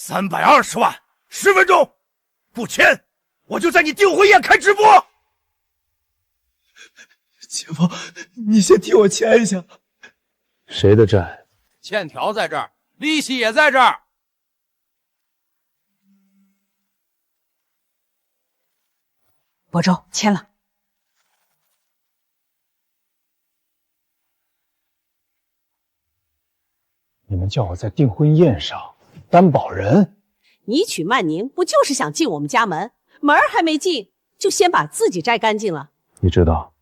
320万，10分钟，不签我就在你订婚宴开直播。姐夫，你先替我签一下。谁的债？欠条在这儿，利息也在这儿。亳州签了。你们叫我在订婚宴上担保人？你娶曼宁不就是想进我们家门？门儿还没进，就先把自己摘干净了。你知道？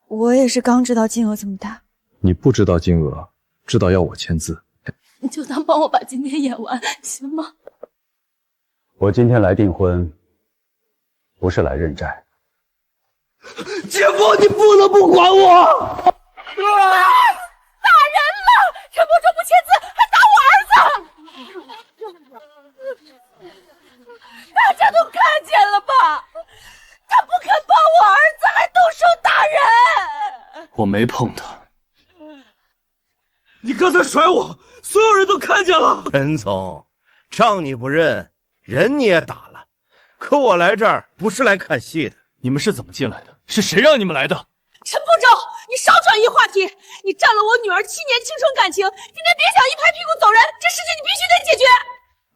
我也是刚知道金额这么大。你不知道金额，知道要我签字。你就当帮我把今天演完，行吗？我今天来订婚，不是来认债。姐夫，你不能不管我！打人了！陈伯州不签字，还打我儿子！大家都看见了吧？他不肯帮我儿子，还动手打人！我没碰他。你刚才甩我，所有人都看见了。陈总，账你不认，人你也打了，可我来这儿不是来看戏的。你们是怎么进来的？是谁让你们来的？陈伯州，你少转移话题！你占了我女儿7年青春感情，今天别想一拍屁股走人，这事情你必须得解决！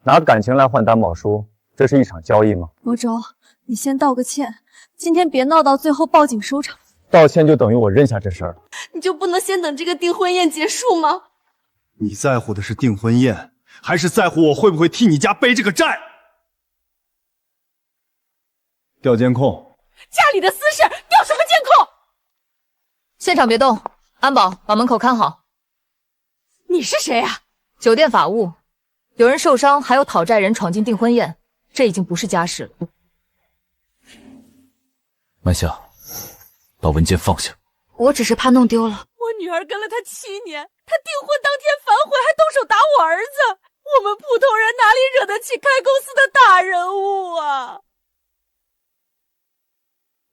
拿感情来换担保书，这是一场交易吗？亳州，你先道个歉，今天别闹到最后报警收场。道歉就等于我认下这事儿了。你就不能先等这个订婚宴结束吗？你在乎的是订婚宴，还是在乎我会不会替你家背这个债？调监控。家里的私事调什么监控？现场别动，安保把门口看好。你是谁啊？酒店法务，有人受伤，还有讨债人闯进订婚宴，这已经不是家事了。曼夏，把文件放下。我只是怕弄丢了。我女儿跟了他7年，他订婚当天反悔，还动手打我儿子。我们普通人哪里惹得起开公司的大人物啊？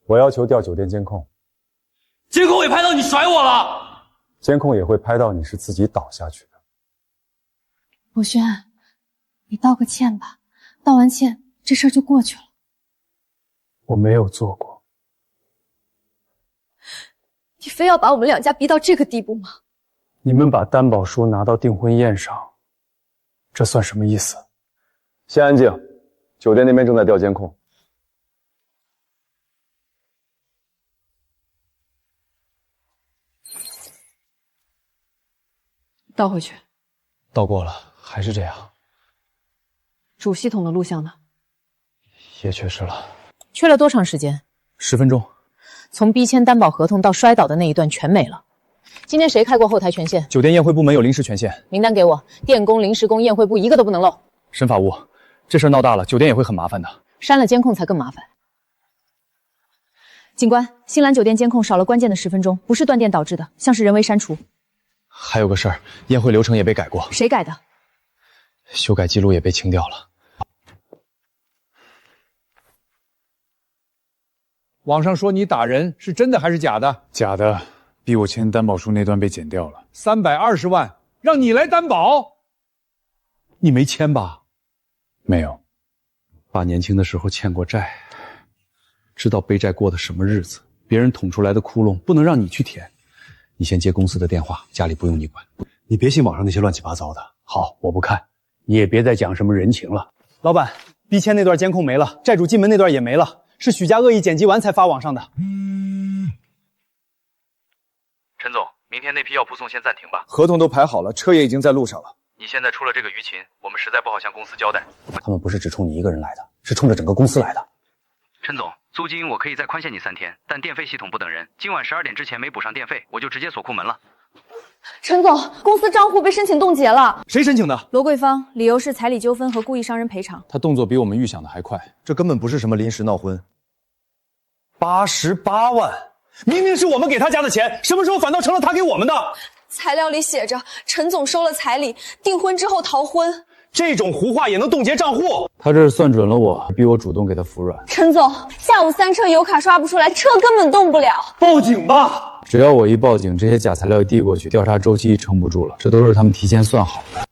我要求调酒店监控。监控也拍到你甩我了。监控也会拍到你是自己倒下去的。博轩，你道个歉吧，道完歉这事儿就过去了。我没有做过。你非要把我们两家逼到这个地步吗？你们把担保书拿到订婚宴上，这算什么意思？先安静，酒店那边正在调监控。倒回去。倒过了，还是这样。主系统的录像呢？也缺失了。缺了多长时间10分钟。从逼签担保合同到摔倒的那一段全没了。今天谁开过后台权限？酒店宴会部门有临时权限。名单给我，电工、临时工、宴会部一个都不能漏。沈法务，这事儿闹大了，酒店也会很麻烦的。删了监控才更麻烦。警官，新兰酒店监控少了关键的10分钟，不是断电导致的，像是人为删除。还有个事儿，宴会流程也被改过。谁改的？修改记录也被清掉了。网上说你打人是真的还是假的？假的，逼我签担保书那段被剪掉了。320万，让你来担保，你没签吧？没有。爸年轻的时候欠过债，知道背债过的什么日子，别人捅出来的窟窿不能让你去填。你先接公司的电话，家里不用你管。你别信网上那些乱七八糟的。好，我不看。你也别再讲什么人情了。老板，逼签那段监控没了，债主进门那段也没了，是许家恶意剪辑完才发网上的。陈总，明天那批药铺送先暂停吧。合同都排好了，车也已经在路上了。你现在出了这个舆情，我们实在不好向公司交代。他们不是只冲你一个人来的，是冲着整个公司来的。陈总，租金我可以再宽限你3天，但电费系统不等人，今晚12点之前没补上电费，我就直接锁库门了。陈总，公司账户被申请冻结了。谁申请的？罗桂芳，理由是彩礼纠纷和故意伤人赔偿。他动作比我们预想的还快，这根本不是什么临时闹婚。88万，明明是我们给他家的钱，什么时候反倒成了他给我们的？材料里写着陈总收了彩礼，订婚之后逃婚。这种胡话也能冻结账户？他这是算准了我，逼我主动给他服软。陈总，下午3车油卡刷不出来，车根本动不了。报警吧！只要我一报警，这些假材料一递过去，调查周期一撑不住了。这都是他们提前算好的。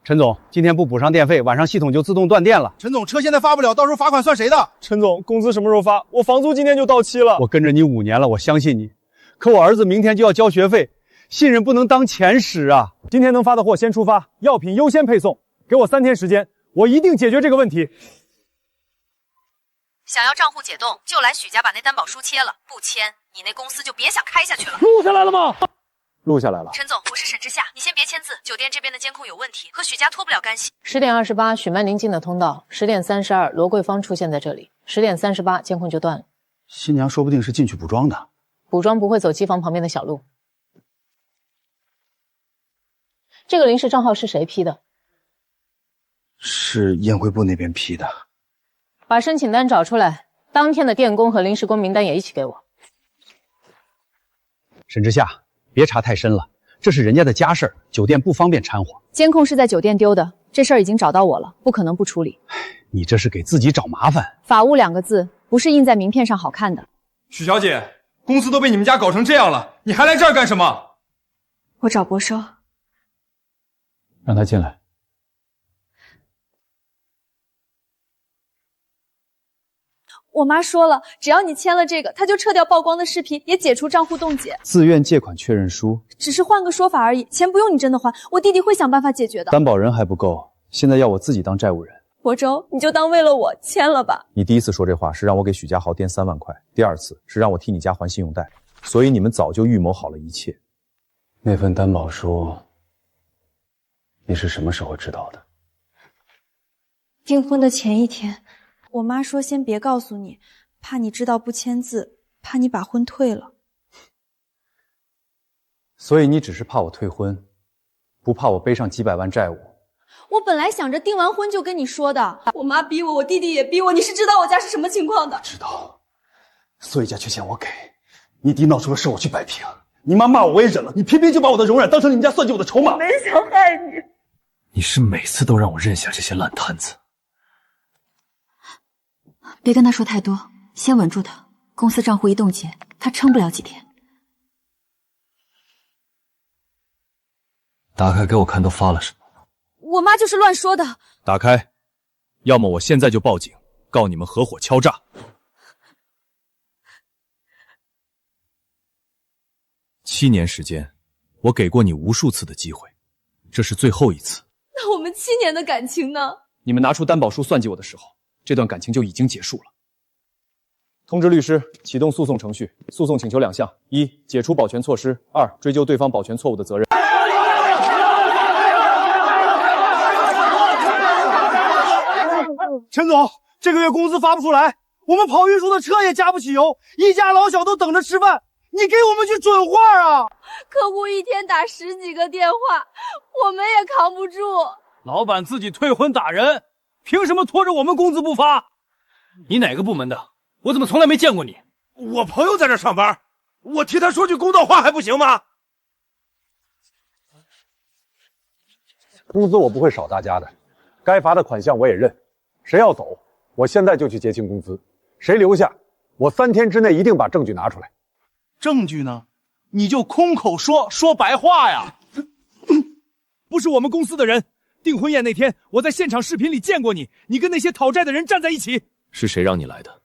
陈总，今天不补上电费，晚上系统就自动断电了。陈总，车现在发不了，到时候罚款算谁的？陈总，工资什么时候发？我房租今天就到期了。我跟着你5年了，我相信你。可我儿子明天就要交学费，信任不能当钱使啊！今天能发的货先出发，药品优先配送。给我3天时间，我一定解决这个问题。想要账户解冻，就来许家把那担保书签了，不签，你那公司就别想开下去了。录下来了吗？录下来了。陈总，我是沈之夏，你先别签字，酒店这边的监控有问题，和许家脱不了干系。 10点28，许曼玲进的通道。10点32，罗桂芳出现在这里。10点38，监控就断了。新娘说不定是进去补妆的。补妆不会走机房旁边的小路。这个临时账号是谁批的？是宴会部那边批的。把申请单找出来，当天的电工和临时工名单也一起给我。沈之夏，别查太深了，这是人家的家事儿，酒店不方便掺和。监控是在酒店丢的，这事儿已经找到我了，不可能不处理。你这是给自己找麻烦。法务2个字不是印在名片上好看的。许小姐，公司都被你们家搞成这样了，你还来这儿干什么？我找博收。让他进来。我妈说了，只要你签了这个，她就撤掉曝光的视频，也解除账户冻结。自愿借款确认书，只是换个说法而已，钱不用你真的还，我弟弟会想办法解决的。担保人还不够，现在要我自己当债务人。博周，你就当为了我签了吧。你第一次说这话是让我给许家豪垫3万块，第2次是让我替你家还信用贷，所以你们早就预谋好了一切。那份担保书，你是什么时候知道的？订婚的前1天。我妈说先别告诉你，怕你知道不签字，怕你把婚退了。所以你只是怕我退婚，不怕我背上几百万债务。我本来想着订完婚就跟你说的，我妈逼我，我弟弟也逼我，你是知道我家是什么情况的。知道，所以家缺钱我给，你弟闹出了事我去摆平，你妈骂我也忍了，你偏偏就把我的容忍当成你们家算计我的筹码。没想害你。你是每次都让我认下这些烂摊子。别跟他说太多，先稳住他。公司账户一冻结，他撑不了几天。打开给我看都发了什么。我妈就是乱说的。打开，要么我现在就报警，告你们合伙敲诈。7年时间，我给过你无数次的机会，这是最后一次。那我们7年的感情呢？你们拿出担保书算计我的时候，这段感情就已经结束了。通知律师启动诉讼程序，诉讼请求2项：1. 解除保全措施；2. 追究对方保全错误的责任。陈总，这个月工资发不出来，我们跑运输的车也加不起油，一家老小都等着吃饭，你给我们句准话啊！客户1天打10几个电话，我们也扛不住。老板自己退婚打人，凭什么拖着我们工资不发？你哪个部门的？我怎么从来没见过你？我朋友在这上班，我替他说句公道话还不行吗？工资我不会少大家的，该罚的款项我也认。谁要走，我现在就去结清工资；谁留下，我3天之内一定把证据拿出来。证据呢？你就空口说，说白话呀！不是我们公司的人。订婚宴那天，我在现场视频里见过你，你跟那些讨债的人站在一起。是谁让你来的？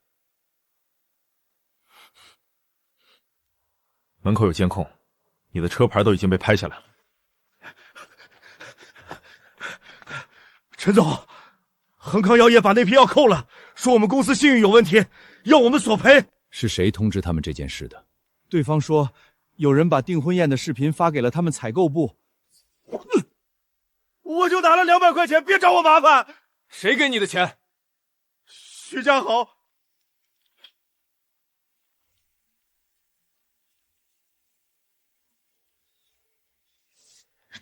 门口有监控，你的车牌都已经被拍下来了。陈总，恒康药业把那批药扣了，说我们公司信誉有问题，要我们索赔。是谁通知他们这件事的？对方说，有人把订婚宴的视频发给了他们采购部。我就拿了200块钱，别找我麻烦。谁给你的钱？徐家豪。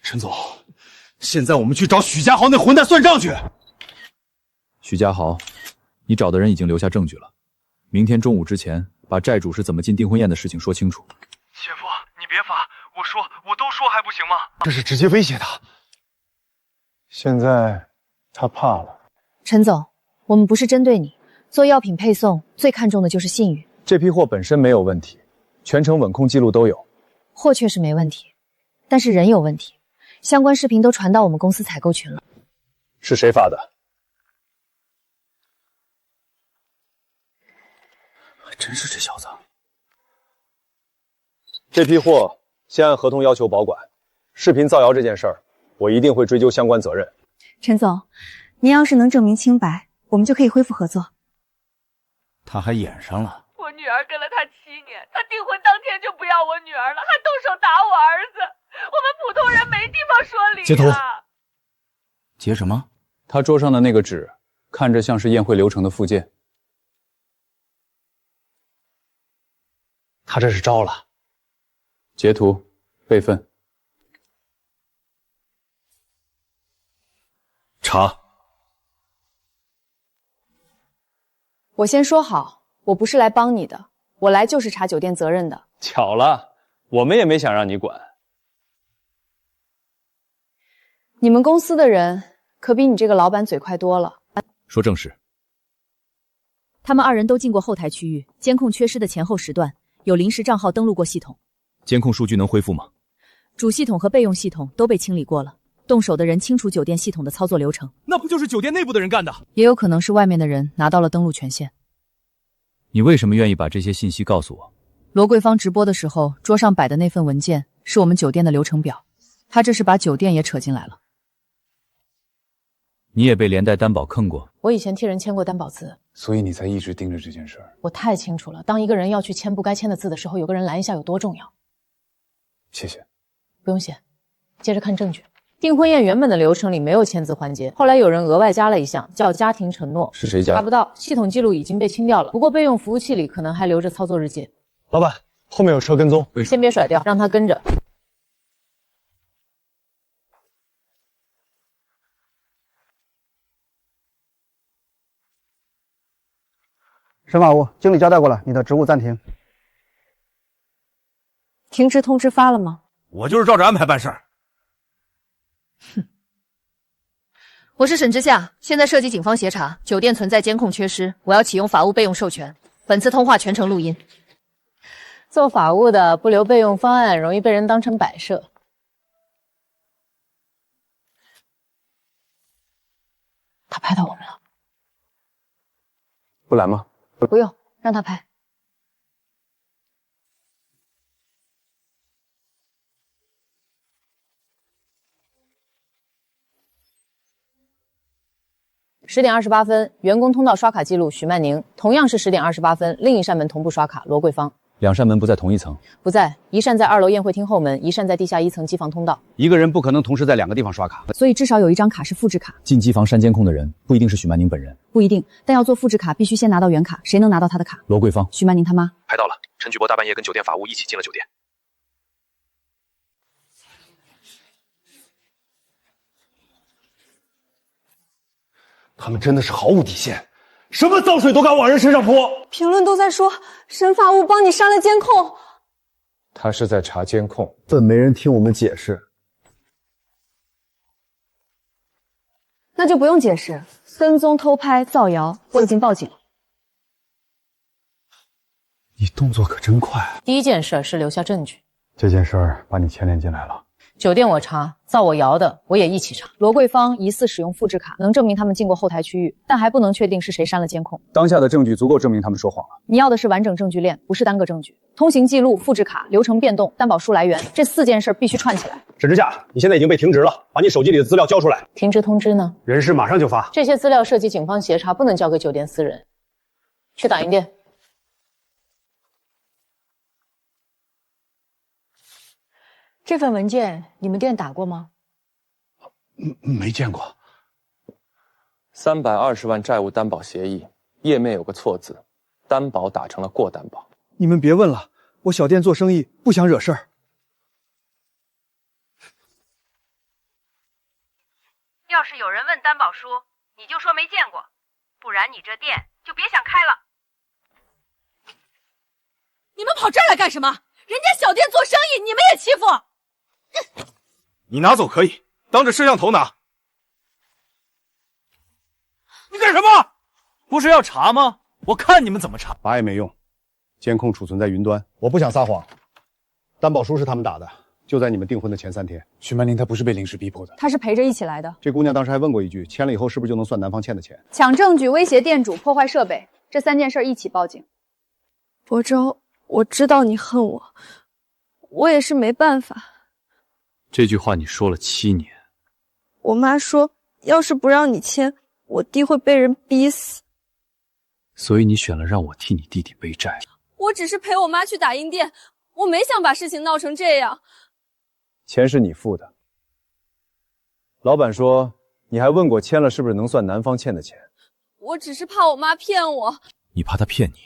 陈总，现在我们去找许家豪那混蛋算账去。许家豪，你找的人已经留下证据了，明天中午之前把债主是怎么进订婚宴的事情说清楚。姐夫，你别罚，我都说还不行吗？这是直接威胁他。现在他怕了。陈总，我们不是针对你，做药品配送最看重的就是信誉。这批货本身没有问题，全程稳控记录都有。货确实没问题，但是人有问题，相关视频都传到我们公司采购群了。是谁发的？还真是这小子。这批货先按合同要求保管，视频造谣这件事儿，我一定会追究相关责任。陈总，您要是能证明清白，我们就可以恢复合作。他还演上了。我女儿跟了他7年，他订婚当天就不要我女儿了，还动手打我儿子。我们普通人没地方说理啊。截图。截什么？他桌上的那个纸，看着像是宴会流程的附件。他这是招了。截图，备份。查。我先说好，我不是来帮你的，我来就是查酒店责任的。巧了，我们也没想让你管。你们公司的人可比你这个老板嘴快多了。说正事。他们2人都进过后台区域，监控缺失的前后时段，有临时账号登录过系统。监控数据能恢复吗？主系统和备用系统都被清理过了，动手的人清楚酒店系统的操作流程。那不就是酒店内部的人干的？也有可能是外面的人拿到了登录权限。你为什么愿意把这些信息告诉我？罗桂芳直播的时候，桌上摆的那份文件是我们酒店的流程表，他这是把酒店也扯进来了。你也被连带担保坑过？我以前替人签过担保字，所以你才一直盯着这件事儿。我太清楚了，当一个人要去签不该签的字的时候，有个人拦一下有多重要。谢谢。不用谢。接着看证据。订婚宴原本的流程里没有签字环节，后来有人额外加了一项，叫家庭承诺。是谁加的？查不到，系统记录已经被清掉了。不过备用服务器里可能还留着操作日记。老板，后面有车跟踪。先别甩掉，让他跟着。沈法务，经理交代过了，你的职务暂停。停职通知发了吗？我就是照着安排办事儿。我是沈之夏，现在涉及警方协查，酒店存在监控缺失，我要启用法务备用授权。本次通话全程录音。做法务的不留备用方案，容易被人当成摆设。他拍到我们了，不来吗？不用，让他拍。10点28分，员工通道刷卡记录许曼宁，同样是10点28分，另一扇门同步刷卡罗桂芳。2扇门不在同一层？不在，一扇在2楼宴会厅后门，一扇在地下1层机房通道。一个人不可能同时在2个地方刷卡，所以至少有一张卡是复制卡。进机房删监控的人不一定是许曼宁本人，不一定，但要做复制卡必须先拿到原卡，谁能拿到他的卡？罗桂芳。许曼宁他妈。拍到了，陈举博大半夜跟酒店法务一起进了酒店。他们真的是毫无底线，什么脏水都敢往人身上泼。评论都在说沈法务帮你删了监控。他是在查监控，但没人听我们解释。那就不用解释，跟踪、偷拍、造谣，我已经报警了。你动作可真快。第一件事是留下证据，这件事儿把你牵连进来了。酒店我查，造我谣的我也一起查。罗桂芳疑似使用复制卡，能证明他们进过后台区域，但还不能确定是谁删了监控。当下的证据足够证明他们说谎了。你要的是完整证据链，不是单个证据。通行记录、复制卡、流程变动、担保书来源，这4件事必须串起来。沈之夏，你现在已经被停职了，把你手机里的资料交出来。停职通知呢？人事马上就发。这些资料涉及警方协查，不能交给酒店私人。去打印店。这份文件你们店打过吗？没见过。320万债务担保协议，页面有个错字，担保打成了过担保。你们别问了，我小店做生意不想惹事儿。要是有人问担保书，你就说没见过，不然你这店就别想开了。你们跑这儿来干什么？人家小店做生意，你们也欺负。你拿走可以，当着摄像头拿。你干什么？不是要查吗？我看你们怎么查。查也没用，监控储存在云端。我不想撒谎，担保书是他们打的，就在你们订婚的前3天。许曼玲她不是被临时逼迫的，她是陪着一起来的。这姑娘当时还问过一句，签了以后是不是就能算男方欠的钱？抢证据、威胁店主、破坏设备，这3件事一起报警。博州，我知道你恨我，我也是没办法。这句话你说了7年。我妈说，要是不让你签，我弟会被人逼死。所以你选了让我替你弟弟背债。我只是陪我妈去打印店，我没想把事情闹成这样。钱是你付的。老板说你还问过签了是不是能算男方欠的钱。我只是怕我妈骗我。你怕她骗你，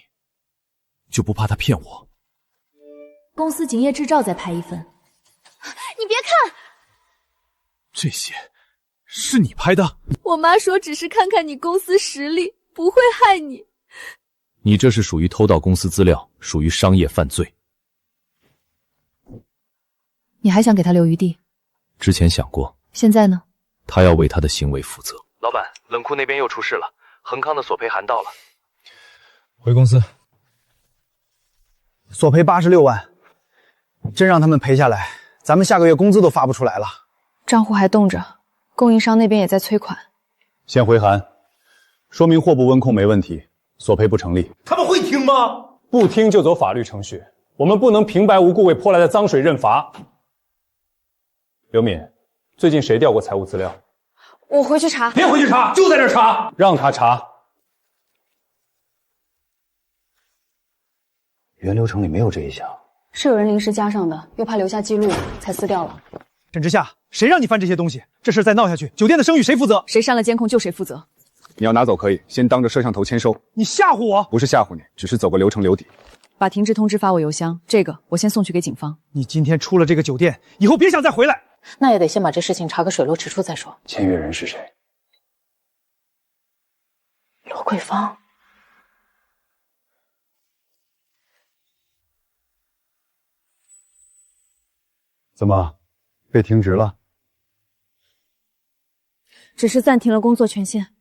就不怕她骗我？公司竞业执照再拍一份。你别看，这些是你拍的？我妈说只是看看你公司实力，不会害你。你这是属于偷盗公司资料，属于商业犯罪。你还想给他留余地？之前想过，现在呢？他要为他的行为负责。老板，冷库那边又出事了，恒康的索赔函到了。回公司。索赔86万，真让他们赔下来，咱们下个月工资都发不出来了。账户还冻着，供应商那边也在催款。先回函，说明货不温控没问题，索赔不成立。他们会听吗？不听就走法律程序，我们不能平白无故为泼来的脏水认罚。刘敏，最近谁调过财务资料？我回去查。别回去查，就在这查。让他查。原流程里没有这一项，是有人临时加上的，又怕留下记录，才撕掉了。沈之夏，谁让你翻这些东西？这事再闹下去，酒店的声誉谁负责？谁删了监控就谁负责。你要拿走可以，先当着摄像头签收。你吓唬我？不是吓唬你，只是走个流程留底。把停职通知发我邮箱，这个我先送去给警方。你今天出了这个酒店，以后别想再回来。那也得先把这事情查个水落石出再说。签约人是谁？罗桂芳。怎么，被停职了？只是暂停了工作权限。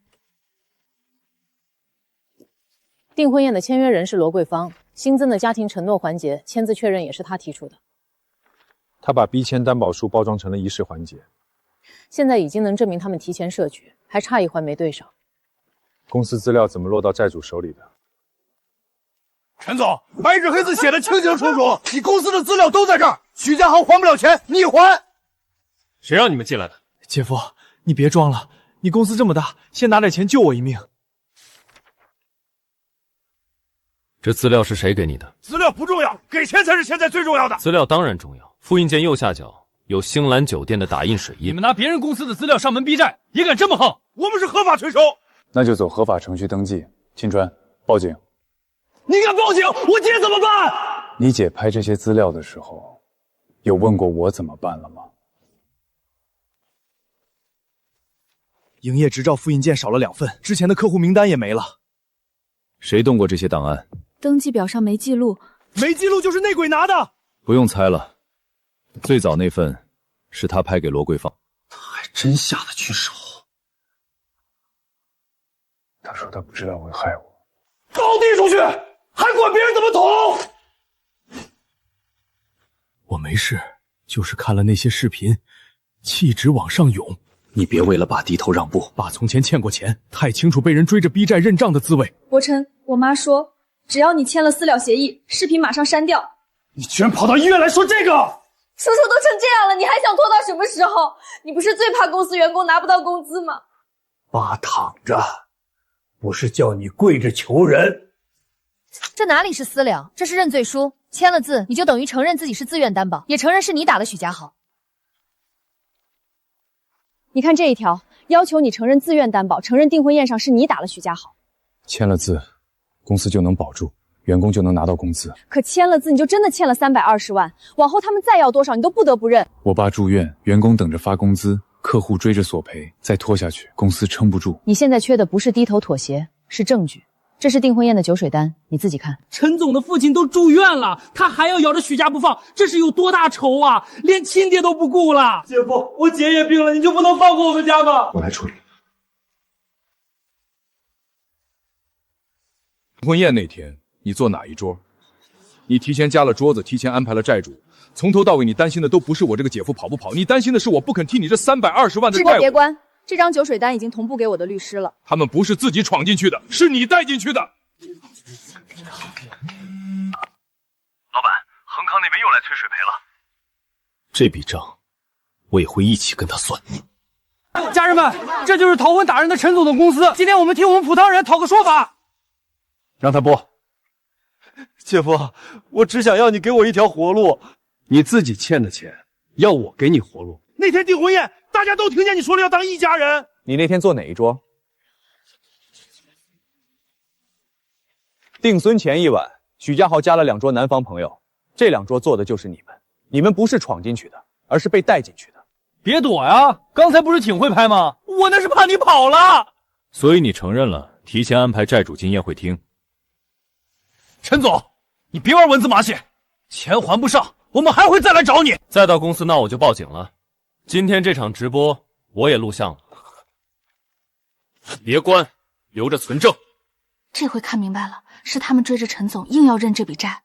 订婚宴的签约人是罗桂芳，新增的家庭承诺环节签字确认也是他提出的。他把逼签担保书包装成了仪式环节，现在已经能证明他们提前设局，还差一环没对上。公司资料怎么落到债主手里的？陈总，白纸黑字写的清清楚楚，你公司的资料都在这儿。许家豪还不了钱，你还。谁让你们进来的？姐夫，你别装了，你公司这么大，先拿点钱救我一命。这资料是谁给你的？资料不重要，给钱才是现在最重要的。资料当然重要。复印件右下角有星兰酒店的打印水印。你们拿别人公司的资料上门逼债，也敢这么横？我们是合法催收。那就走合法程序登记。秦川，报警。你敢报警，我姐怎么办？你姐拍这些资料的时候，有问过我怎么办了吗？营业执照复印件少了2份，之前的客户名单也没了。谁动过这些档案？登记表上没记录，没记录就是内鬼拿的。不用猜了，最早那份是他拍给罗桂芳。他还真下得去手。他说他不知道会害我。都递出去，还管别人怎么捅？我没事，就是看了那些视频，气直往上涌。你别为了爸低头让步，爸从前欠过钱，太清楚被人追着逼债认账的滋味。伯琛，我妈说，只要你签了私了协议，视频马上删掉。你居然跑到医院来说这个！叔叔都成这样了，你还想拖到什么时候？你不是最怕公司员工拿不到工资吗？爸躺着，不是叫你跪着求人。这哪里是私了，这是认罪书。签了字，你就等于承认自己是自愿担保，也承认是你打了许家豪。你看这一条，要求你承认自愿担保，承认订婚宴上是你打了许家豪。签了字，公司就能保住，员工就能拿到工资。可签了字，你就真的欠了320万，往后他们再要多少，你都不得不认。我爸住院，员工等着发工资，客户追着索赔，再拖下去，公司撑不住。你现在缺的不是低头妥协，是证据。这是订婚宴的酒水单，你自己看。陈总的父亲都住院了，他还要咬着许家不放，这是有多大仇啊！连亲爹都不顾了。姐夫，我姐也病了，你就不能放过我们家吗？我来处理。婚宴那天你坐哪一桌？你提前加了桌子，提前安排了债主，从头到尾，你担心的都不是我这个姐夫跑不跑，你担心的是我不肯替你这320万的债务。别关，这张酒水单已经同步给我的律师了。他们不是自己闯进去的，是你带进去的。老板，恒康那边又来催水赔了。这笔账，我也会一起跟他算。家人们，这就是逃婚打人的陈总的公司。今天我们替我们普堂人讨个说法。让他播。姐夫，我只想要你给我一条活路。你自己欠的钱，要我给你活路？那天订婚宴，大家都听见你说了要当一家人。你那天坐哪一桌？订孙前一晚，许家豪加了2桌男方朋友，这2桌坐的就是你们。你们不是闯进去的，而是被带进去的。别躲呀！刚才不是挺会拍吗？我那是怕你跑了。所以你承认了，提前安排债主进宴会厅。陈总，你别玩文字马戏，钱还不上，我们还会再来找你。再到公司闹我就报警了。今天这场直播我也录像了，别关，留着存证。这回看明白了，是他们追着陈总硬要认这笔债。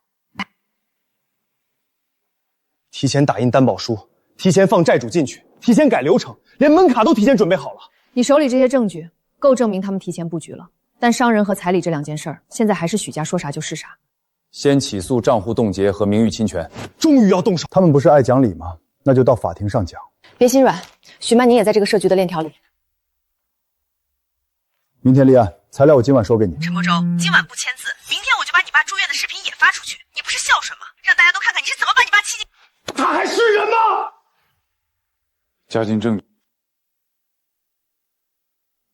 提前打印担保书，提前放债主进去，提前改流程，连门卡都提前准备好了。你手里这些证据够证明他们提前布局了，但伤人和彩礼这2件事儿，现在还是许家说啥就是啥。先起诉账户冻结和名誉侵权。终于要动手，他们不是爱讲理吗？那就到法庭上讲。别心软，许曼宁也在这个设局的链条里。明天立案，材料我今晚收给你。陈伯周，今晚不签字，明天我就把你爸住院的视频也发出去。你不是孝顺吗？让大家都看看你是怎么把你爸气进。他还是人吗？加进证据。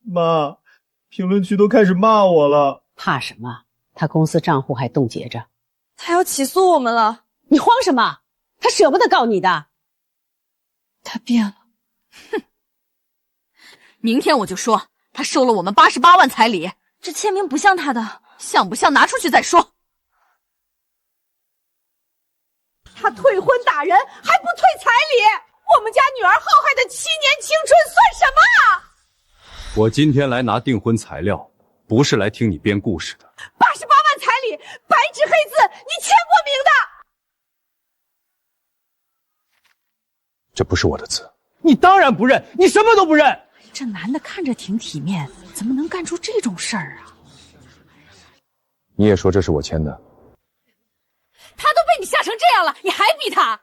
妈，评论区都开始骂我了。怕什么？他公司账户还冻结着。他要起诉我们了。你慌什么？他舍不得告你的。他变了。哼！明天我就说他收了我们88万彩礼，这签名不像他的，像不像拿出去再说。他退婚打人还不退彩礼，我们家女儿耗害的7年青春算什么？我今天来拿订婚材料，不是来听你编故事的。88万彩礼，白纸黑字，你签过名的。这不是我的字。你当然不认，你什么都不认。这男的看着挺体面，怎么能干出这种事儿啊？你也说这是我签的。他都被你吓成这样了，你还逼他？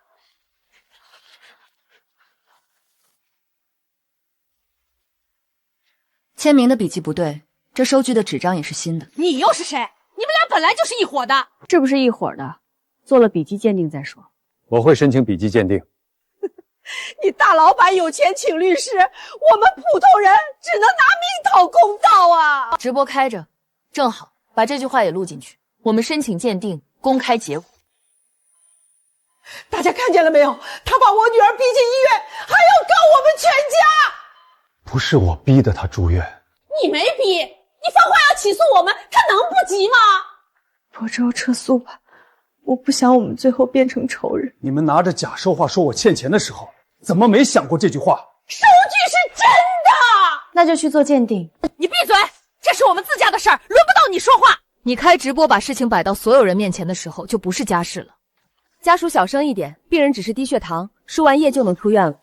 签名的笔记不对，这收据的纸张也是新的。你又是谁？你们俩本来就是一伙的。是不是一伙的？做了笔迹鉴定再说。我会申请笔迹鉴定。你大老板有钱请律师，我们普通人只能拿命讨公道啊！直播开着，正好把这句话也录进去。我们申请鉴定，公开结果。大家看见了没有？他把我女儿逼进医院，还要告我们全家。不是我逼的他住院。你没逼，你放话要起诉我们，他能不急吗？伯周，撤诉吧，我不想我们最后变成仇人。你们拿着假收话说我欠钱的时候，怎么没想过这句话？收据是真的。那就去做鉴定。你闭嘴，这是我们自家的事儿，轮不到你说话。你开直播把事情摆到所有人面前的时候，就不是家事了。家属小声一点，病人只是低血糖，输完液就能出院了。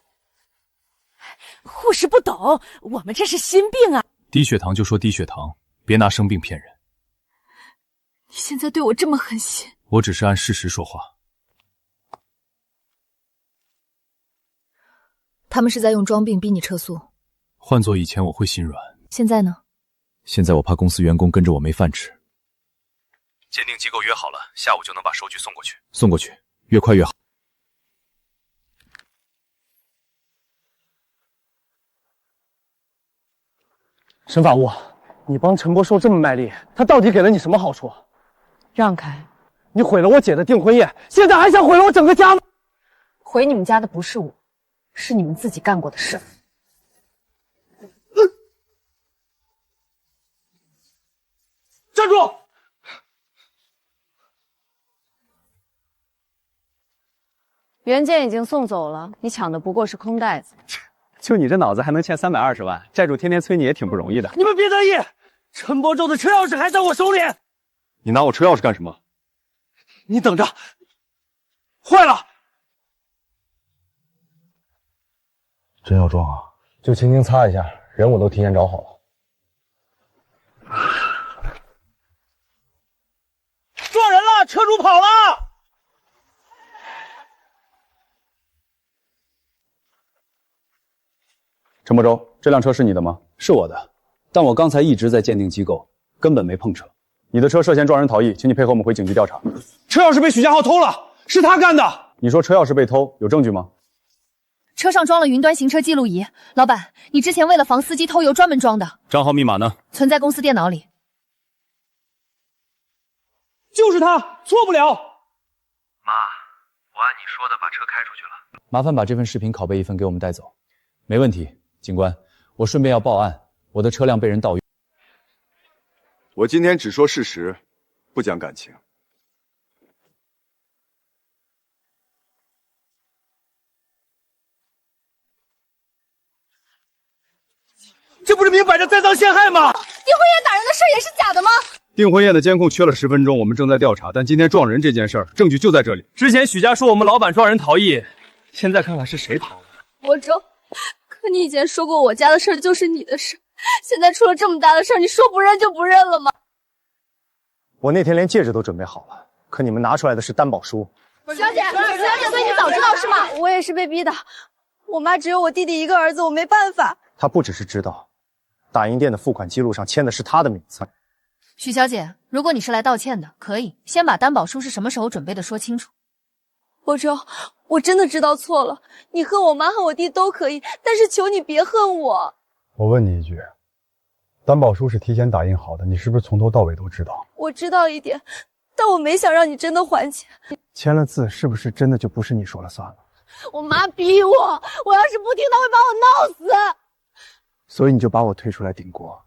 护士不懂，我们这是心病啊。低血糖就说低血糖，别拿生病骗人。你现在对我这么狠心，我只是按事实说话。他们是在用装病逼你撤诉。换做以前我会心软，现在呢？现在我怕公司员工跟着我没饭吃。鉴定机构约好了，下午就能把收据送过去。送过去，越快越好。沈法务，你帮陈伯寿这么卖力，他到底给了你什么好处？让开！你毁了我姐的订婚宴，现在还想毁了我整个家吗？毁你们家的不是我，是你们自己干过的事。站住！原件已经送走了，你抢的不过是空袋子。就你这脑子还能欠320万？债主天天催你也挺不容易的。你们别得意，陈伯周的车钥匙还在我手里。你拿我车钥匙干什么？你等着，坏了，真要撞啊？就轻轻擦一下，人我都提前找好了。撞人了，车主跑了。陈伯周，这辆车是你的吗？是我的，但我刚才一直在鉴定机构，根本没碰车。你的车涉嫌撞人逃逸，请你配合我们回警局调查。车钥匙被许家豪偷了，是他干的。你说车钥匙被偷，有证据吗？车上装了云端行车记录仪，老板，你之前为了防司机偷油专门装的。账号密码呢？存在公司电脑里。就是他，错不了。妈，我按你说的把车开出去了。麻烦把这份视频拷贝一份给我们带走。没问题，警官，我顺便要报案，我的车辆被人盗用。我今天只说事实，不讲感情。这不是明摆着栽赃陷害吗？丁辉燕打人的事也是假的吗？订婚宴的监控缺了10分钟，我们正在调查，但今天撞人这件事儿，证据就在这里。之前许家说我们老板撞人逃逸，现在看看是谁逃的。伯周，可你以前说过我家的事就是你的事，现在出了这么大的事，你说不认就不认了吗？我那天连戒指都准备好了，可你们拿出来的是担保书。小姐，所以你早知道是吗？我也是被逼的，我妈只有我弟弟一个儿子，我没办法。她不只是知道，打印店的付款记录上签的是她的名字。许小姐，如果你是来道歉的，可以先把担保书是什么时候准备的说清楚。伯周，我真的知道错了，你恨我妈恨我弟都可以，但是求你别恨我。我问你一句，担保书是提前打印好的，你是不是从头到尾都知道？我知道一点，但我没想让你真的还钱。签了字是不是真的就不是你说了算了？我妈逼我，我要是不听，她会把我闹死。所以你就把我推出来顶锅。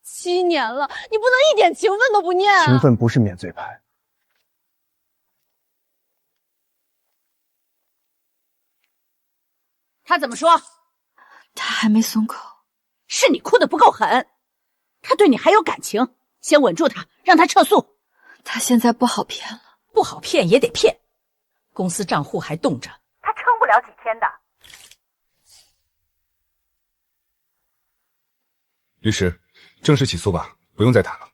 7年了，你不能一点情分都不念啊！情分不是免罪牌。他怎么说？他还没松口。是你哭得不够狠，他对你还有感情，先稳住他，让他撤诉。他现在不好骗了，不好骗也得骗，公司账户还冻着，他撑不了几天的。律师，正式起诉吧，不用再谈了。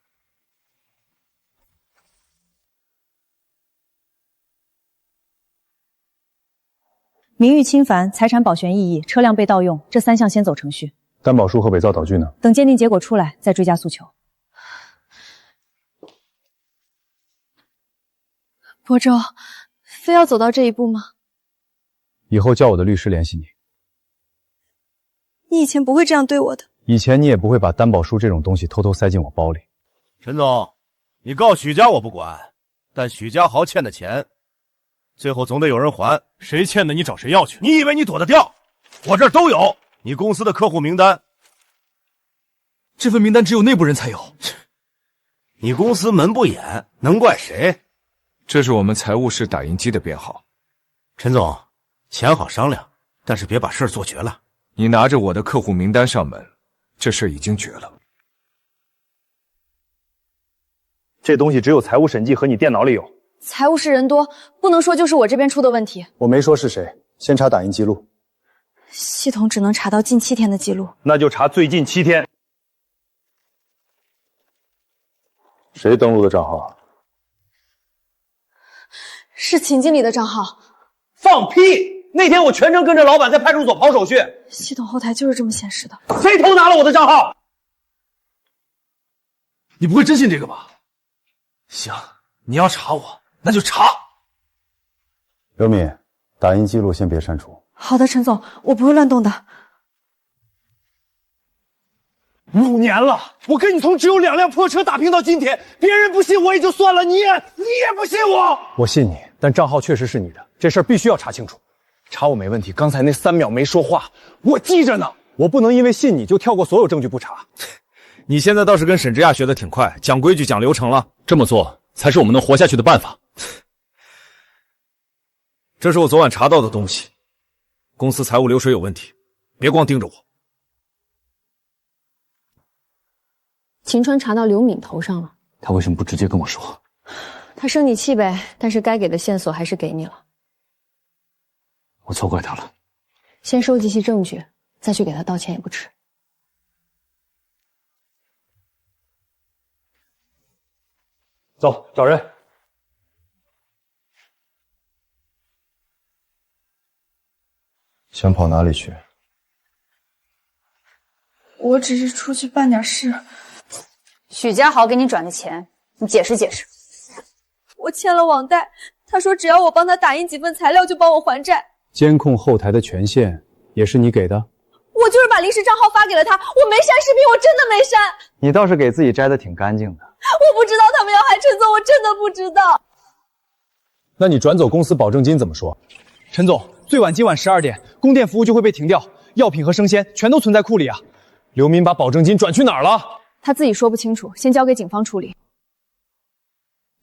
名誉侵犯、财产保全异议、车辆被盗用，这3项先走程序。担保书和伪造导具呢？等鉴定结果出来再追加诉求。伯周，非要走到这一步吗？以后叫我的律师联系你。你以前不会这样对我的。以前你也不会把担保书这种东西偷偷塞进我包里。陈总，你告许家我不管，但许家豪欠的钱，最后总得有人还。谁欠的你找谁要去？你以为你躲得掉？我这儿都有你公司的客户名单。这份名单只有内部人才有。你公司门不严，能怪谁？这是我们财务室打印机的编号。陈总，钱好商量，但是别把事儿做绝了。你拿着我的客户名单上门，这事已经绝了。这东西只有财务审计和你电脑里有。财务室人多，不能说就是我这边出的问题。我没说是谁，先查打印记录。系统只能查到近7天的记录。那就查最近7天。谁登录的账号？是秦经理的账号。放屁！那天我全程跟着老板在派出所跑手续。系统后台就是这么显示的。谁偷拿了我的账号？你不会真信这个吧？行，你要查我，那就查。刘敏，打印记录先别删除。好的，陈总，我不会乱动的。5年了，我跟你从只有2辆破车打拼到今天，别人不信我也就算了，你也不信我。我信你，但账号确实是你的，这事儿必须要查清楚。查我没问题，刚才那3秒没说话，我记着呢。我不能因为信你就跳过所有证据不查。你现在倒是跟沈之亚学得挺快，讲规矩讲流程了。这么做才是我们能活下去的办法。这是我昨晚查到的东西，公司财务流水有问题，别光盯着我。秦川查到刘敏头上了，他为什么不直接跟我说？他生你气呗，但是该给的线索还是给你了。我错怪他了。先收集些证据，再去给他道歉也不迟。走，找人。想跑哪里去？我只是出去办点事。许家豪给你转的钱，你解释解释。我欠了网贷，他说只要我帮他打印几份材料就帮我还债。监控后台的权限也是你给的？我就是把临时账号发给了他，我没删视频，我真的没删。你倒是给自己摘得挺干净的。我不知道他们要害陈总，我真的不知道。那你转走公司保证金怎么说？陈总，最晚今晚12点，供电服务就会被停掉，药品和生鲜全都存在库里啊。刘民把保证金转去哪儿了？他自己说不清楚，先交给警方处理。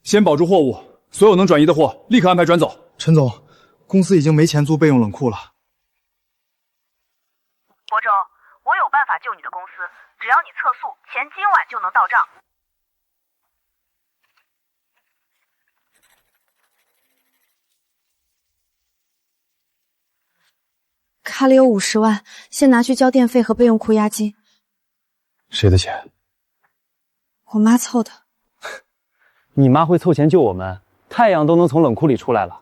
先保住货物，所有能转移的货立刻安排转走。陈总，公司已经没钱租备用冷库了。博州，我有办法救你的公司，只要你测速，钱今晚就能到账。卡里有50万，先拿去交电费和备用库押金。谁的钱？我妈凑的。你妈会凑钱救我们？太阳都能从冷库里出来了。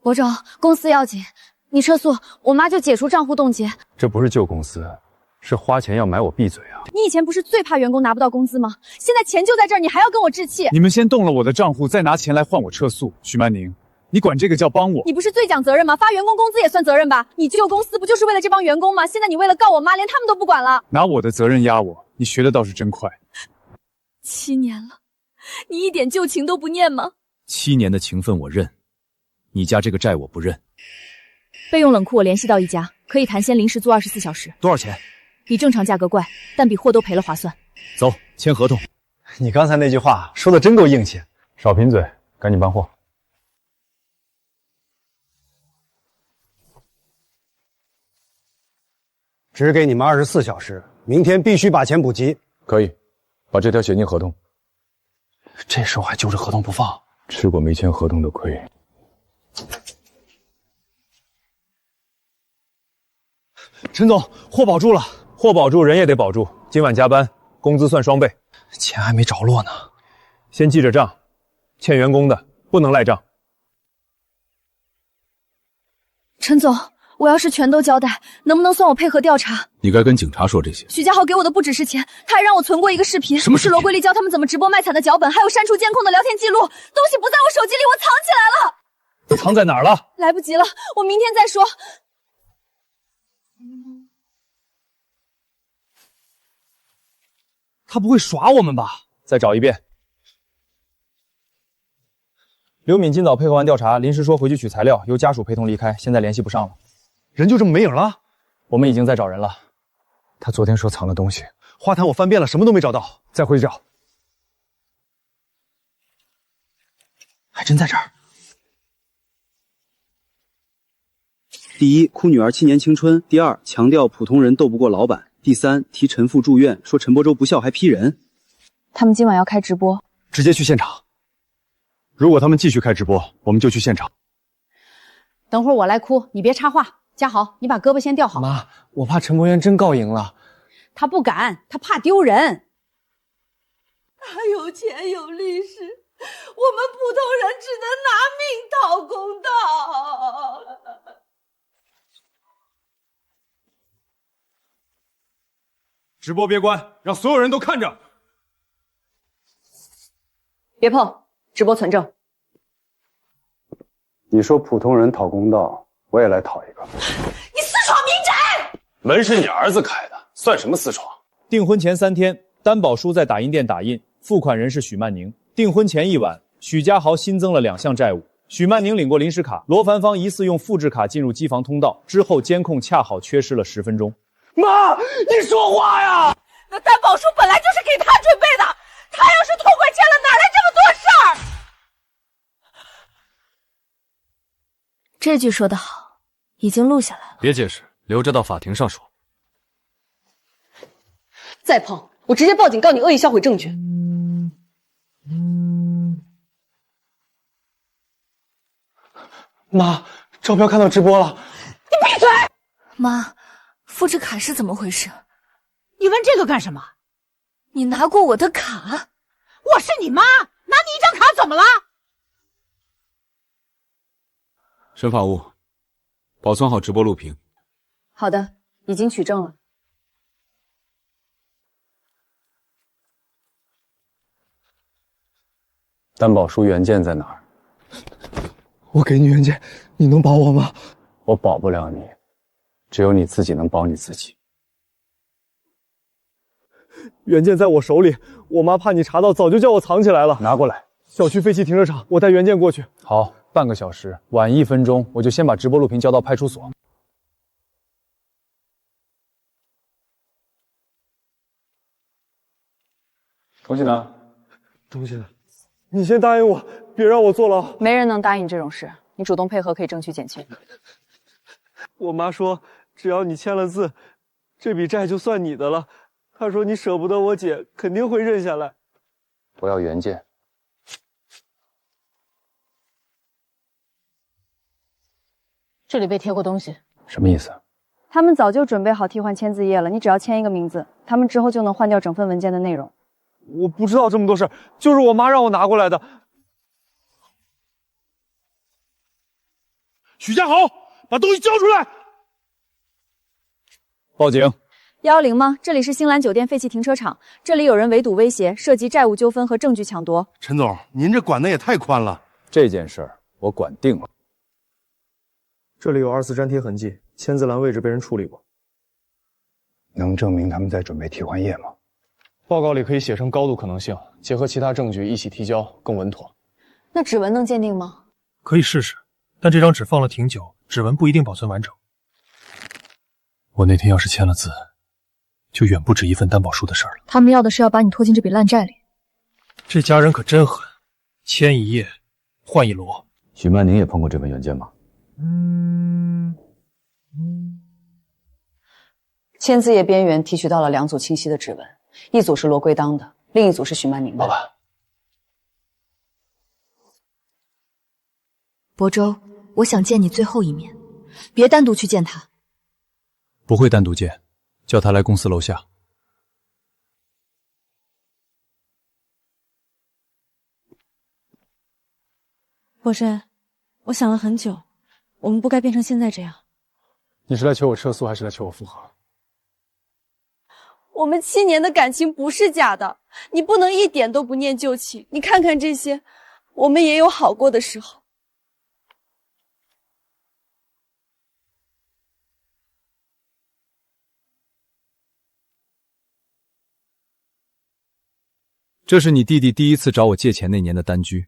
博总，公司要紧，你撤诉，我妈就解除账户冻结。这不是救公司，是花钱要买我闭嘴啊！你以前不是最怕员工拿不到工资吗？现在钱就在这儿，你还要跟我置气？你们先动了我的账户，再拿钱来换我撤诉。许曼宁，你管这个叫帮我？你不是最讲责任吗？发员工工资也算责任吧？你救公司不就是为了这帮员工吗？现在你为了告我妈，连他们都不管了。拿我的责任压我，你学的倒是真快。7年了，你一点旧情都不念吗？7年的情分我认，你家这个债我不认。备用冷库我联系到一家，可以谈先临时租24小时。多少钱？比正常价格贵，但比货都赔了划算。走，签合同。你刚才那句话说的真够硬气。少贫嘴，赶紧办货。只给你们24小时，明天必须把钱补齐。可以，把这条写进合同。这时候还揪着合同不放，吃过没签合同的亏。陈总，货保住了，货保住，人也得保住。今晚加班，工资算双倍。钱还没着落呢，先记着账，欠员工的不能赖账。陈总，我要是全都交代，能不能算我配合调查？你该跟警察说这些。许家豪给我的不只是钱，他还让我存过一个视频，什么视频？是罗桂丽教他们怎么直播卖惨的脚本，还有删除监控的聊天记录。东西不在我手机里，我藏起来了。藏在哪儿了？来不及了，我明天再说。他不会耍我们吧？再找一遍。刘敏今早配合完调查，临时说回去取材料，由家属陪同离开，现在联系不上了。人就这么没影了？我们已经在找人了。他昨天说藏的东西，花坛我翻遍了，什么都没找到，再回去找。还真在这儿。第一，哭女儿7年青春；第二，强调普通人斗不过老板；第三，提陈父住院，说陈柏洲不孝还批人。他们今晚要开直播，直接去现场。如果他们继续开直播，我们就去现场。等会儿我来哭，你别插话。家豪，你把胳膊先吊好。妈，我怕陈博元真告赢了。他不敢，他怕丢人。他有钱有律师，我们普通人只能拿命讨公道。直播别关，让所有人都看着。别碰，直播存证。你说普通人讨公道，我也来讨一个。你私闯民宅！门是你儿子开的，算什么私闯？订婚前3天，担保书在打印店打印，付款人是许曼宁。订婚前1晚，许家豪新增了2项债务。许曼宁领过临时卡，罗凡芳疑似用复制卡进入机房通道，之后监控恰好缺失了10分钟。妈，你说话呀！那担保书本来就是给他准备的，他要是痛快签了，哪来这么多事儿？这句说得好，已经录下来了。别解释，留着到法庭上说。再碰，我直接报警告你恶意销毁证据。妈，招标看到直播了，妈，复制卡是怎么回事？你问这个干什么？你拿过我的卡？我是你妈，拿你一张卡怎么了？沈法务，保存好直播录屏。好的，已经取证了。担保书原件在哪儿？我给你原件，你能保我吗？我保不了你，只有你自己能保你自己。原件在我手里，我妈怕你查到，早就叫我藏起来了。拿过来。小区废弃停车场，我带原件过去。好，半个小时，晚1分钟，我就先把直播录屏交到派出所。东西呢？东西呢？你先答应我，别让我坐牢。没人能答应这种事，你主动配合可以争取减轻。我妈说，只要你签了字，这笔债就算你的了。她说你舍不得我姐，肯定会认下来。我要原件。这里被贴过东西，什么意思？他们早就准备好替换签字页了，你只要签一个名字，他们之后就能换掉整份文件的内容。我不知道这么多事，就是我妈让我拿过来的。许家豪，把东西交出来！报警110吗？这里是星兰酒店废弃停车场，这里有人围堵威胁，涉及债务纠纷和证据抢夺。陈总，您这管的也太宽了。这件事儿我管定了。这里有2次粘贴痕迹，签字栏位置被人处理过。能证明他们在准备替换页吗？报告里可以写成高度可能性，结合其他证据一起提交，更稳妥。那指纹能鉴定吗？可以试试，但这张纸放了挺久，指纹不一定保存完整。我那天要是签了字，就远不止一份担保书的事儿了。他们要的是要把你拖进这笔烂债里。这家人可真狠，签1页换1摞。许曼宁也碰过这份原件吗？签字页边缘提取到了2组清晰的指纹，一组是罗桂当的，另一组是许曼宁的。老板，亳州，我想见你最后一面，别单独去见他。不会单独见，叫他来公司楼下。博生，我想了很久，我们不该变成现在这样。你是来求我撤诉，还是来求我复合？我们7年的感情不是假的，你不能一点都不念旧情。你看看这些，我们也有好过的时候。这是你弟弟第1次找我借钱那年的单据，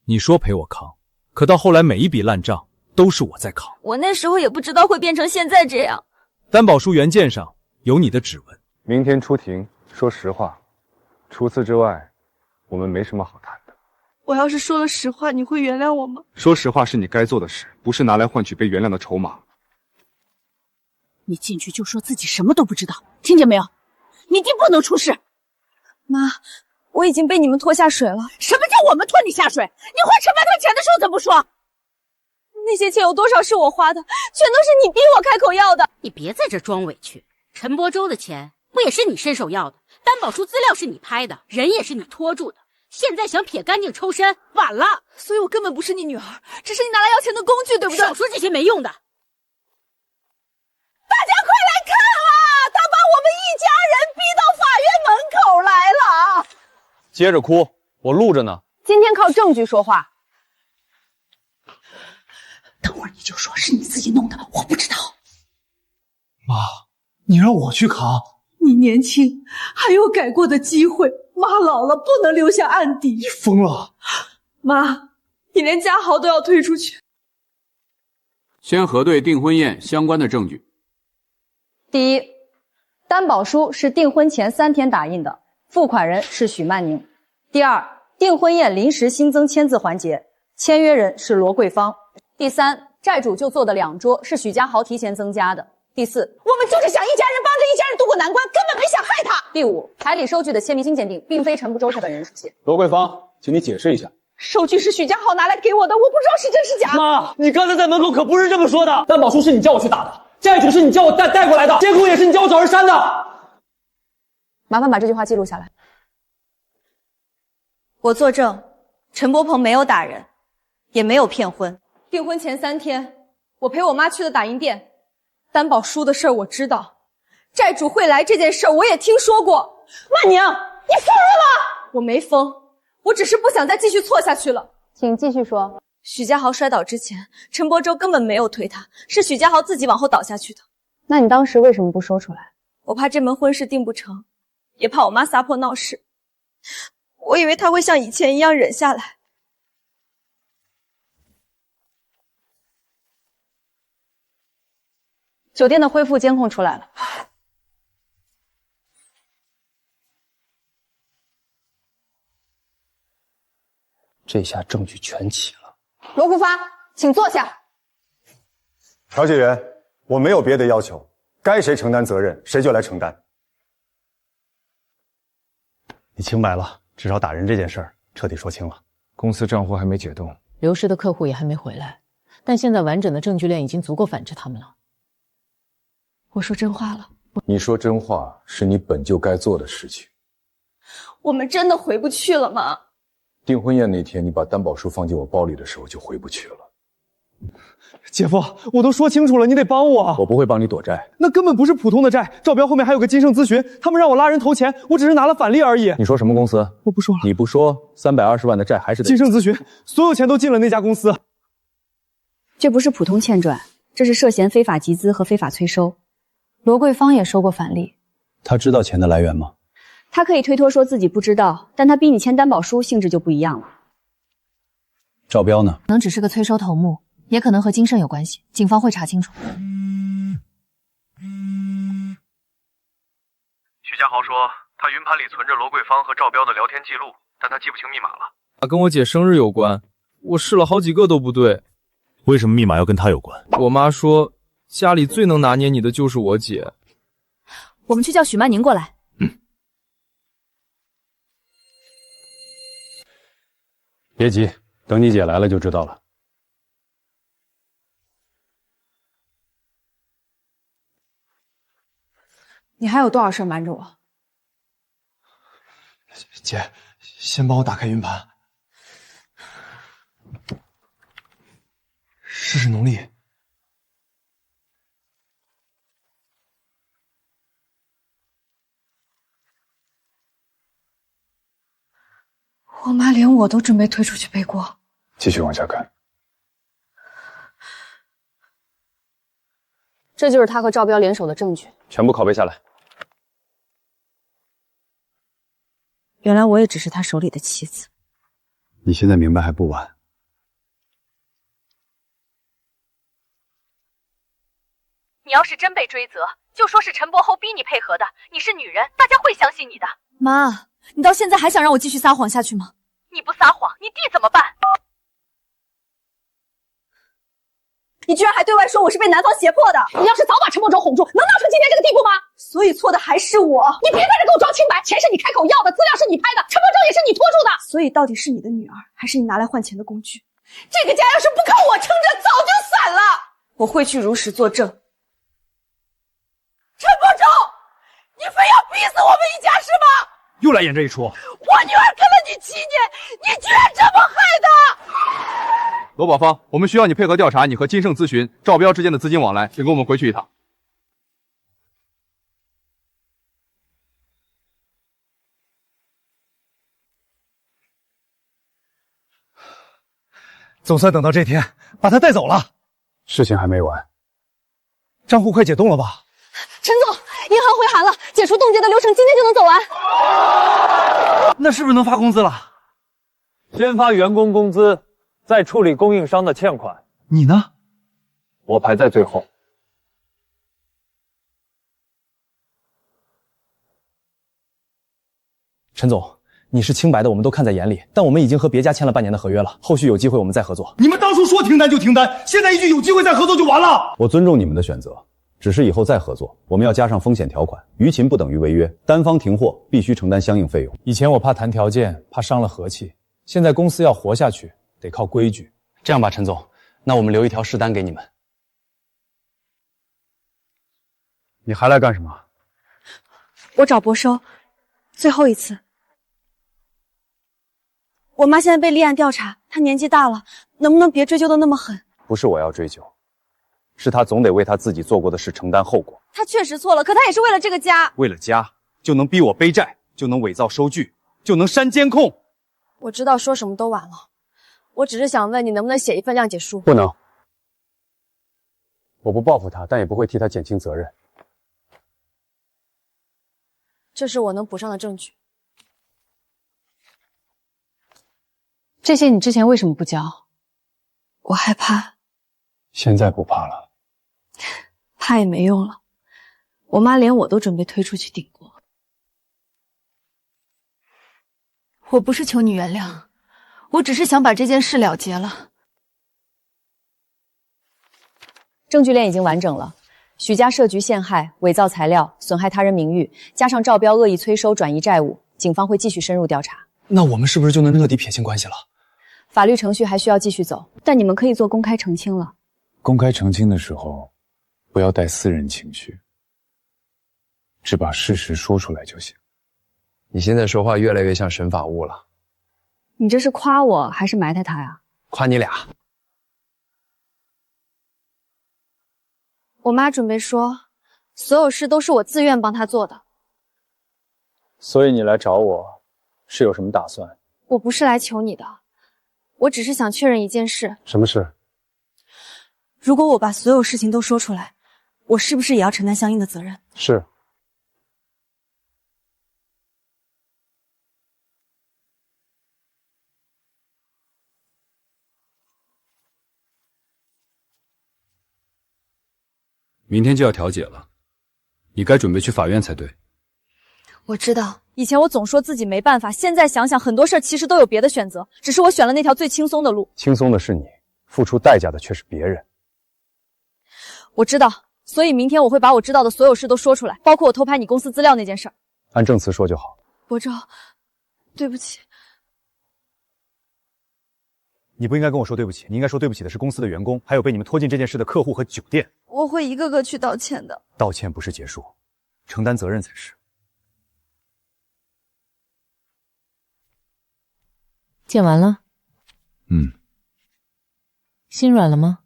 你说陪我扛，可到后来每一笔烂账都是我在扛。我那时候也不知道会变成现在这样。担保书原件上有你的指纹。明天出庭，说实话。除此之外，我们没什么好谈的。我要是说了实话，你会原谅我吗？说实话是你该做的事，不是拿来换取被原谅的筹码。你进去就说自己什么都不知道，听见没有？你弟不能出事。妈，我已经被你们拖下水了。什么叫我们拖你下水？你花陈帆他钱的时候怎么不说？那些钱有多少是我花的，全都是你逼我开口要的。你别在这装委屈，陈伯州的钱不也是你伸手要的？担保书资料是你拍的，人也是你拖住的，现在想撇干净抽身，晚了。所以我根本不是你女儿，只是你拿来要钱的工具，对不对？少说这些没用的。大家快来看啊！他把我们一家人逼到法院门口来了。接着哭，我录着呢。今天靠证据说话。等会儿你就说是你自己弄的，我不知道。妈，你让我去扛。你年轻，还有改过的机会。妈老了，不能留下案底。你疯了！妈，你连家豪都要推出去。先核对订婚宴相关的证据。第一，担保书是订婚前3天打印的，付款人是许曼宁。第二，订婚宴临时新增签字环节，签约人是罗桂芳。第三，债主就坐的2桌是许家豪提前增加的。第四，我们就是想一家人帮着一家人渡过难关，根本没想害他。第五，彩礼收据的签名经鉴定并非陈不周他本人书写。罗桂芳，请你解释一下。收据是许家豪拿来给我的，我不知道是真是假。妈，你刚才在门口可不是这么说的。担保书是你叫我去打的，债主是你叫我带过来的，监控也是你叫我找人删的。麻烦把这句话记录下来。我作证，陈伯鹏没有打人，也没有骗婚。订婚前3天，我陪我妈去的打印店，担保书的事儿我知道，债主会来这件事儿我也听说过。曼宁，你疯了吗？我没疯，我只是不想再继续错下去了。请继续说。许家豪摔倒之前，陈伯周根本没有推他，是许家豪自己往后倒下去的。那你当时为什么不说出来？我怕这门婚事定不成，也怕我妈撒泼闹事。我以为他会像以前一样忍下来。酒店的恢复监控出来了。这下证据全齐了。罗国发，请坐下。调解员，我没有别的要求，该谁承担责任，谁就来承担。你清白了，至少打人这件事儿彻底说清了。公司账户还没解冻，流失的客户也还没回来，但现在完整的证据链已经足够反制他们了。我说真话了。你说真话是你本就该做的事情。我们真的回不去了吗？订婚宴那天，你把担保书放进我包里的时候，就回不去了。姐夫，我都说清楚了，你得帮我。我不会帮你躲债，那根本不是普通的债，赵标后面还有个金盛咨询，他们让我拉人投钱，我只是拿了返利而已。你说什么公司？我不说了。你不说，320万的债还是得。金盛咨询，所有钱都进了那家公司。这不是普通欠赚，这是涉嫌非法集资和非法催收。罗桂芳也收过返利。他知道钱的来源吗？他可以推脱说自己不知道，但他逼你签担保书，性质就不一样了。赵标呢？可能只是个催收头目，也可能和金盛有关系，警方会查清楚。许家豪说，他云盘里存着罗桂芳和赵标的聊天记录，但他记不清密码了。跟我姐生日有关，我试了好几个都不对。为什么密码要跟他有关？我妈说，家里最能拿捏你的就是我姐。我们去叫许曼宁过来。别急，等你姐来了就知道了。你还有多少事瞒着我？姐，先帮我打开云盘。试试农历。我妈连我都准备推出去背锅。继续往下看。这就是他和赵标联手的证据，全部拷贝下来。原来我也只是他手里的棋子。你现在明白还不晚。你要是真被追责，就说是陈伯侯逼你配合的，你是女人，大家会相信你的。妈，你到现在还想让我继续撒谎下去吗？你不撒谎，你弟怎么办？你居然还对外说我是被男方胁迫的！你要是早把陈伯周哄住，能闹成今天这个地步吗？所以错的还是我。你别在这给我装清白，钱是你开口要的，资料是你拍的，陈伯周也是你拖住的。所以到底是你的女儿，还是你拿来换钱的工具？这个家要是不靠我撑着，早就散了。我会去如实作证。陈伯周，你非要逼死我们一家是吗？又来演这一出。我女儿跟了你7年，你居然这么害的！罗宝芳，我们需要你配合调查你和金盛咨询、赵标之间的资金往来，请跟我们回去一趟。总算等到这天，把他带走了。事情还没完，账户快解冻了吧？陈总，银行回函了，解除冻结的流程今天就能走完。那是不是能发工资了？先发员工工资，再处理供应商的欠款。你呢？我排在最后。陈总，你是清白的，我们都看在眼里，但我们已经和别家签了半年的合约了，后续有机会我们再合作。你们当初说停单就停单，现在一句有机会再合作就完了。我尊重你们的选择，只是以后再合作，我们要加上风险条款，逾勤不等于违约，单方停货必须承担相应费用。以前我怕谈条件，怕伤了和气，现在公司要活下去，得靠规矩。这样吧，陈总，那我们留一条试单给你们。你还来干什么？我找博收，最后一次。我妈现在被立案调查，她年纪大了，能不能别追究的那么狠？不是我要追究，是他总得为他自己做过的事承担后果。她确实错了，可她也是为了这个家。为了家，就能逼我背债，就能伪造收据，就能删监控。我知道说什么都晚了，我只是想问你能不能写一份谅解书？不能。我不报复他，但也不会替他减轻责任。这是我能补上的证据。这些你之前为什么不交？我害怕。现在不怕了。怕也没用了，我妈连我都准备推出去顶过。我不是求你原谅，我只是想把这件事了结了。证据链已经完整了，许家设局陷害、伪造材料、损害他人名誉，加上赵彪恶意催收转移债务，警方会继续深入调查。那我们是不是就能彻底撇清关系了？法律程序还需要继续走，但你们可以做公开澄清了。公开澄清的时候，不要带私人情绪，只把事实说出来就行。你现在说话越来越像神法悟了。你这是夸我还是埋汰他呀？夸你俩。我妈准备说，所有事都是我自愿帮她做的。所以你来找我，是有什么打算？我不是来求你的，我只是想确认一件事。什么事？如果我把所有事情都说出来，我是不是也要承担相应的责任？是。明天就要调解了，你该准备去法院才对。我知道，以前我总说自己没办法，现在想想，很多事其实都有别的选择，只是我选了那条最轻松的路。轻松的是你，付出代价的却是别人。我知道，所以明天我会把我知道的所有事都说出来，包括我偷拍你公司资料那件事儿。按证词说就好。博周，对不起。你不应该跟我说对不起，你应该说对不起的是公司的员工，还有被你们拖进这件事的客户和酒店。我会一个个去道歉的。道歉不是结束，承担责任才是。见完了？心软了吗？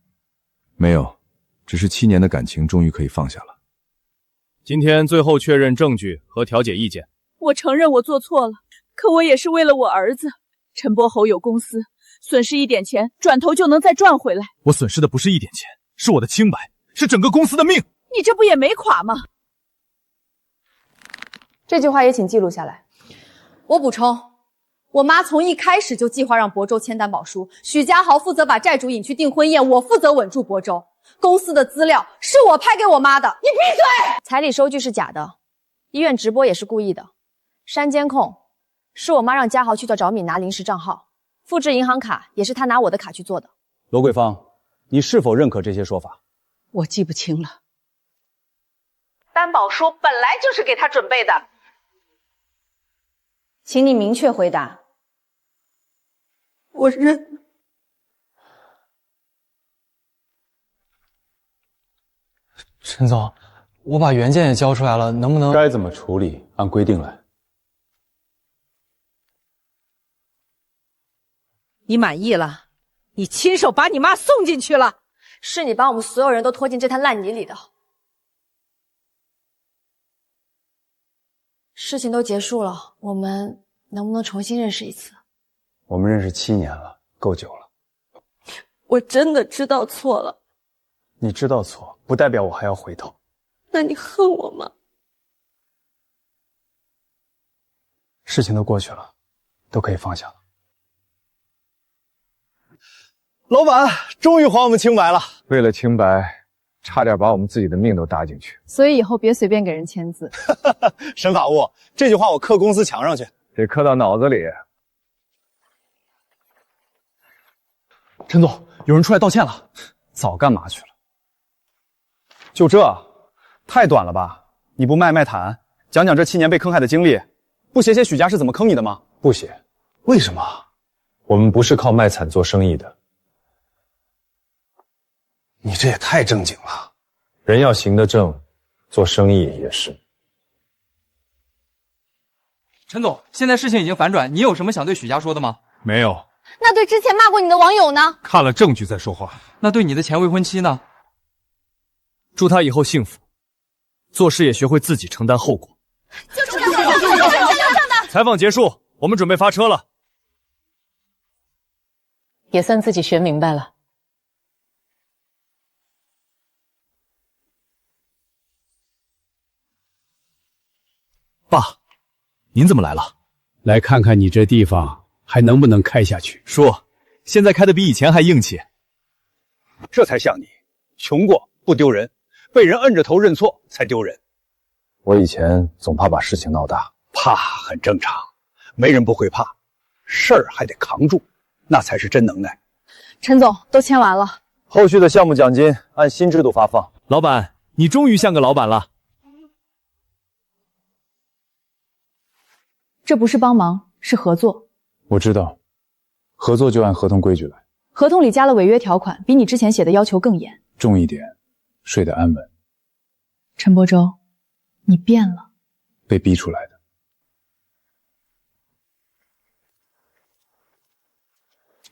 没有，只是7年的感情终于可以放下了。今天最后确认证据和调解意见。我承认我做错了，可我也是为了我儿子。陈伯侯有公司，损失一点钱，转头就能再赚回来。我损失的不是一点钱，是我的清白，是整个公司的命。你这不也没垮吗？这句话也请记录下来。我补充，我妈从一开始就计划让亳州签担保书，许家豪负责把债主引去订婚宴，我负责稳住亳州。公司的资料是我拍给我妈的。你闭嘴！彩礼收据是假的，医院直播也是故意的，删监控是我妈让家豪去找找敏拿临时账号，复制银行卡也是他拿我的卡去做的。罗桂芳，你是否认可这些说法？我记不清了。担保书本来就是给他准备的。请你明确回答。我认。陈总，我把原件也交出来了，能不能？该怎么处理，按规定来。你满意了？你亲手把你妈送进去了。是你把我们所有人都拖进这滩烂泥里的。事情都结束了，我们能不能重新认识一次？我们认识7年了，够久了。我真的知道错了。你知道错，不代表我还要回头。那你恨我吗？事情都过去了，都可以放下了。老板，终于还我们清白了。为了清白，差点把我们自己的命都搭进去。所以以后别随便给人签字。神法悟，这句话我刻公司墙上去，得刻到脑子里。陈总，有人出来道歉了。早干嘛去了？就这，太短了吧？你不卖惨，讲讲这7年被坑害的经历，不写写许家是怎么坑你的吗？不写。为什么？我们不是靠卖惨做生意的。你这也太正经了。人要行得正，做生意也是。陈总，现在事情已经反转，你有什么想对许家说的吗？没有。那对之前骂过你的网友呢？看了证据再说话。那对你的前未婚妻呢？祝他以后幸福，做事也学会自己承担后果。就是这样。采访结束，我们准备发车了。也算自己学明白了。爸，您怎么来了？来看看你这地方还能不能开下去。叔，现在开的比以前还硬气。这才像你，穷过不丢人，被人摁着头认错才丢人。我以前总怕把事情闹大，怕很正常，没人不会怕，事儿还得扛住，那才是真能耐。陈总，都签完了，后续的项目奖金按新制度发放。老板，你终于像个老板了。这不是帮忙，是合作。我知道，合作就按合同规矩来。合同里加了违约条款，比你之前写的要求更严。重一点，睡得安稳。陈柏洲，你变了。被逼出来的。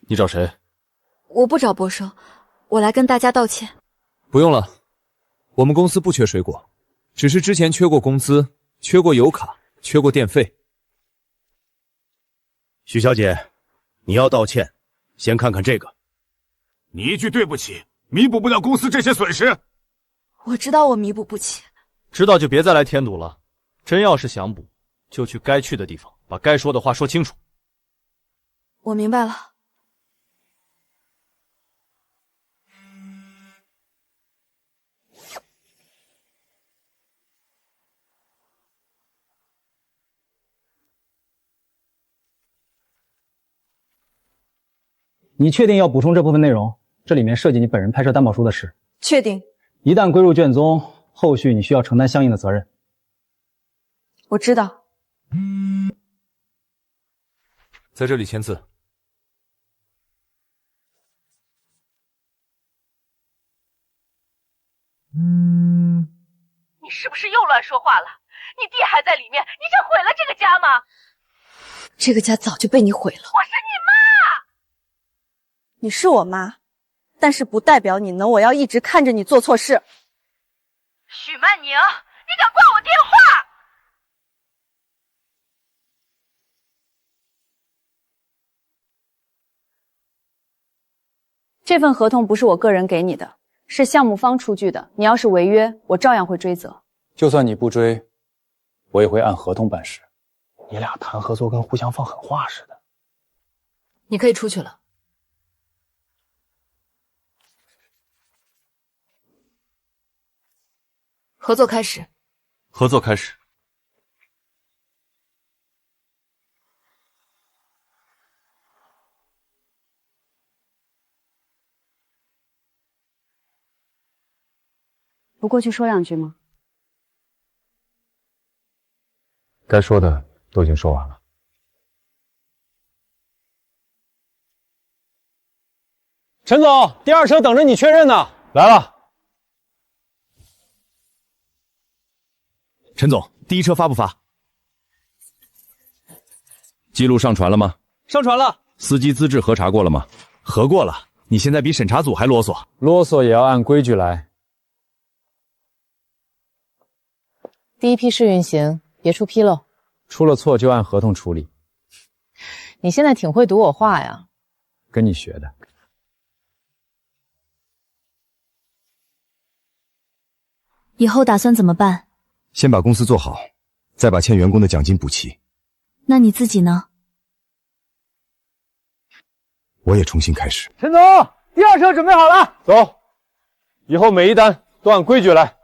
你找谁？我不找博生，我来跟大家道歉。不用了，我们公司不缺水果，只是之前缺过工资，缺过油卡，缺过电费。许小姐，你要道歉，先看看这个。你一句对不起，弥补不了公司这些损失。我知道我弥补不起。知道就别再来添堵了。真要是想补，就去该去的地方，把该说的话说清楚。我明白了。你确定要补充这部分内容？这里面涉及你本人拍摄担保书的事。确定。一旦归入卷宗，后续你需要承担相应的责任。我知道。在这里签字。你是不是又乱说话了？你弟还在里面，你想毁了这个家吗？这个家早就被你毁了。我是你妈！你是我妈，但是不代表你能我要一直看着你做错事。许曼宁，你敢挂我电话？这份合同不是我个人给你的，是项目方出具的。你要是违约，我照样会追责。就算你不追，我也会按合同办事。你俩谈合作跟互相放狠话似的。你可以出去了。合作开始。合作开始。不过去说两句吗？该说的都已经说完了。陈总，第二车等着你确认呢。来了。陈总，第一车发不发？记录上传了吗？上传了。司机资质核查过了吗？核过了。你现在比审查组还啰嗦。啰嗦也要按规矩来。第一批试运行，别出纰漏。出了错就按合同处理。你现在挺会读我话呀。跟你学的。以后打算怎么办？先把公司做好，再把欠员工的奖金补齐。那你自己呢？我也重新开始。陈总，第二车准备好了，走。以后每一单都按规矩来。